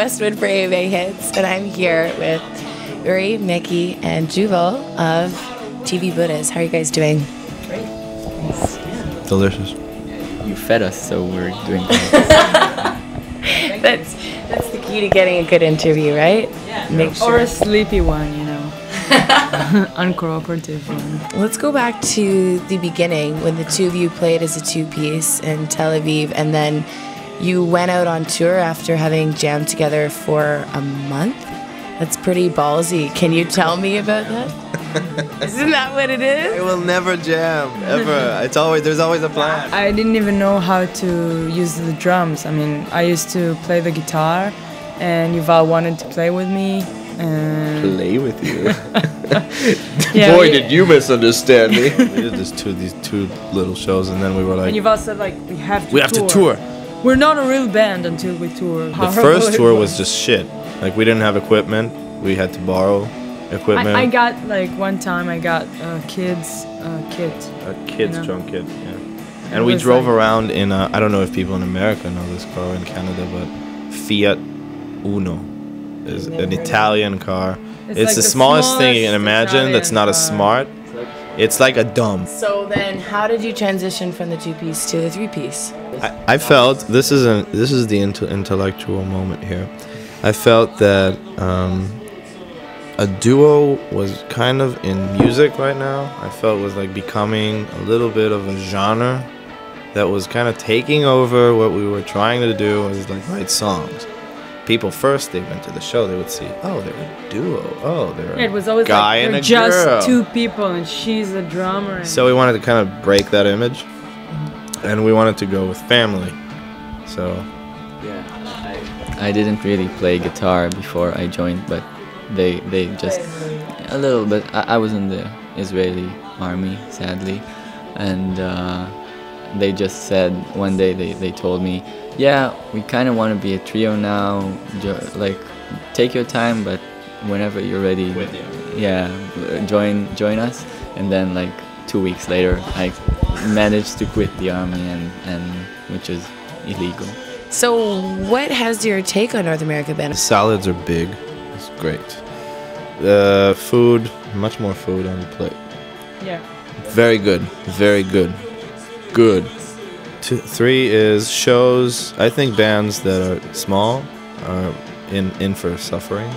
Westwood for AVA Hits, and I'm here with Uri, Mickey, and Juval of TV Buddhas. How are you guys doing? Great. Yeah. Delicious. You fed us, so we're doing great. That's the key to getting a good interview, right? Yeah. Make sure. Or a sleepy one, you know. Uncooperative one. Let's go back to the beginning when the two of you played as a two-piece in Tel Aviv, and then you went out on tour after having jammed together for a month. That's pretty ballsy. Can you tell me about that? Isn't that what it is? I will never jam, ever. There's always a plan. I didn't even know how to use the drums. I mean, I used to play the guitar, and Yuval wanted to play with me. And Play with you? yeah, Boy, did you misunderstand me. We did these two little shows, and then we were like... And Yuval said, like, we have to tour. We're not a real band until we tour. The first tour was just shit. Like, we didn't have equipment. We had to borrow equipment. I got, like, one time I got a kid's kit. A kid's drum kit, yeah. And It we was drove like- around in a... I don't know if people in America know this car, or in Canada, but Fiat Uno is an Italian car. It's like the the smallest thing you can smallest imagine that's not a Italian smart. It's like a dumb. So then, how did you transition from the two-piece to the three-piece? I felt this is the intellectual moment here. I felt that a duo was kind of in music right now. I felt was like becoming a little bit of a genre that was kind of taking over what we were trying to do, was like write songs. People first, they went to the show, they would see, oh, they're a duo, oh, they're It was always guy like and they're a just girl. two people and she's a drummer. And So we wanted to kind of break that image, and we wanted to go with family. So Yeah, I didn't really play guitar before I joined, but they just a little bit. I was in the Israeli army, sadly, and they just said one day they told me, yeah, we kind of want to be a trio now. Like, take your time, but whenever you're ready, With you. yeah, join us. And then like 2 weeks later, I managed to quit the army, and which is illegal. So, what has your take on North America been? salads are big. It's great. Food, much more food on the plate. yeah. Very good. Very good. Good. 3 is shows. I think bands that are small are in for suffering,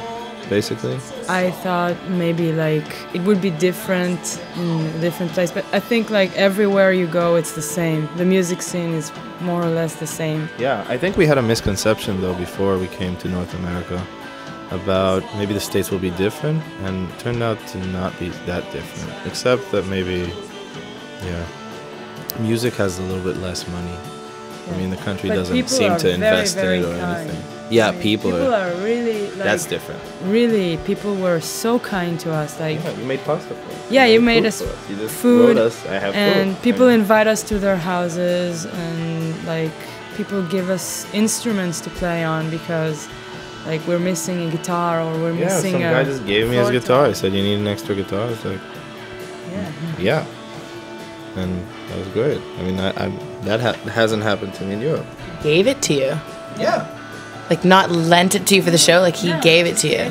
basically. I thought maybe like it would be different in a different place, but I think like everywhere you go it's the same. The music scene is more or less the same. Yeah, I think we had a misconception though before we came to North America about maybe the States will be different, and it turned out to not be that different, except that maybe, yeah, music has a little bit less money. I mean, the country But doesn't people seem are to invest very, in it very or kind. anything. Yeah, I mean, people are really like, that's different. Really, people were so kind to us. Like Yeah, you made pasta for us. Yeah, you made food us for us. You just food, wrote us, I have and food. people invite us to their houses, and like people give us instruments to play on because like we're missing a guitar or we're Yeah, missing some a guy just gave me his fourth guitar. one. He said, you need an extra guitar? I was like, Yeah. yeah. And that was great. I mean, that hasn't happened to me in Europe. Gave it to you. Yeah. Like, not lent it to you for the show, like he gave it to you.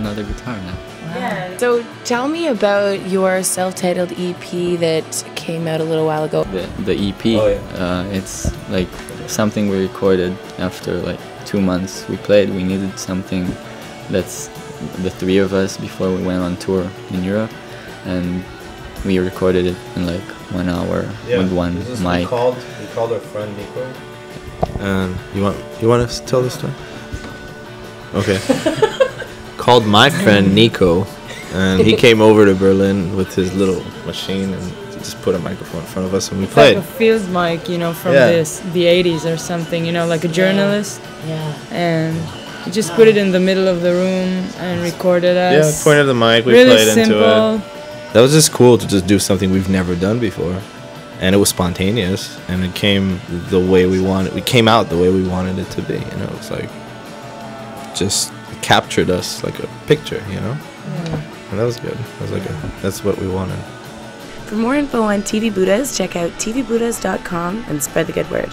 Another guitar now. Yeah. So tell me about your self-titled EP that came out a little while ago. The EP, Oh, yeah. it's like something we recorded after like 2 months we played. We needed something that's the 3 of us before we went on tour in Europe, and we recorded it in like 1 hour with one mic. We called our friend Nico. And you want to tell this story? Okay. Called my friend Nico, and he came over to Berlin with his little machine, and he just put a microphone in front of us, and we It's like played. a field mic, you know, from Yeah. the 80s or something, you know, like a journalist. Yeah. And you just put it in the middle of the room and recorded us. Yeah, pointed the mic, we really played simple. into it. That was just cool to just do something we've never done before, and it was spontaneous, and it came the way we wanted. We came out the way we wanted it to be. You know, it's like just captured us like a picture. You know, and that was good. That was like that's what we wanted. For more info on TV Buddhas, check out tvbuddhas.com and spread the good word.